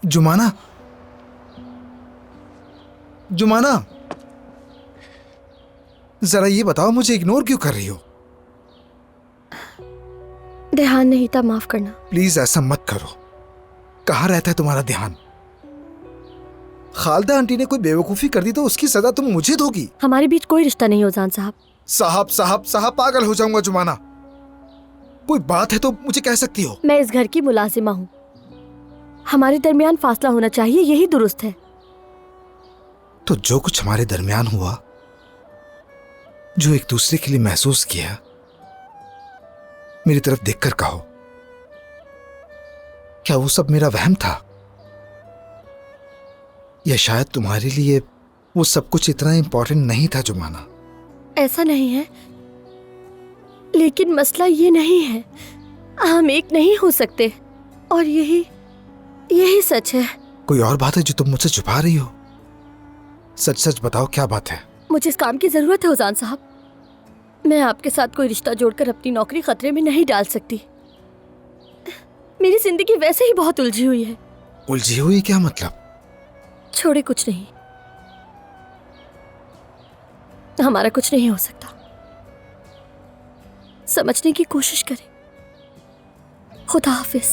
जुमाना, जुमाना, जरा ये बताओ मुझे इग्नोर क्यों कर रही हो? ध्यान नहीं था, माफ करना। प्लीज ऐसा मत करो। कहाँ रहता है तुम्हारा ध्यान? खालदा आंटी ने कोई बेवकूफी कर दी तो उसकी सजा तुम मुझे दोगी। हमारे बीच कोई रिश्ता नहीं, उजान साहब। साहब साहब साहब, पागल हो जाऊंगा जुमाना। कोई बात है तो मुझे कह सकती हो। मैं इस घर की मुलाजिमा हूँ। हमारे दरमियान फासला होना चाहिए, यही दुरुस्त है। तो जो कुछ हमारे दरमियान हुआ, जो एक दूसरे के लिए महसूस किया, मेरी तरफ देखकर कहो, क्या वो सब मेरा वहम था? या शायद तुम्हारे लिए वो सब कुछ इतना इंपॉर्टेंट नहीं था जुमाना? ऐसा नहीं है, लेकिन मसला ये नहीं है। हम एक नहीं हो सकते, और यही सच है। कोई और बात है जो तुम मुझसे छुपा रही हो? सच सच बताओ, क्या बात है? मुझे इस काम की जरूरत है उजान साहब। मैं आपके साथ कोई रिश्ता जोड़कर अपनी नौकरी खतरे में नहीं डाल सकती। मेरी जिंदगी वैसे ही बहुत उलझी हुई है। उलझी हुई क्या मतलब? छोड़े, कुछ नहीं। हमारा कुछ नहीं हो सकता। समझने की कोशिश करें। खुदा हाफिज।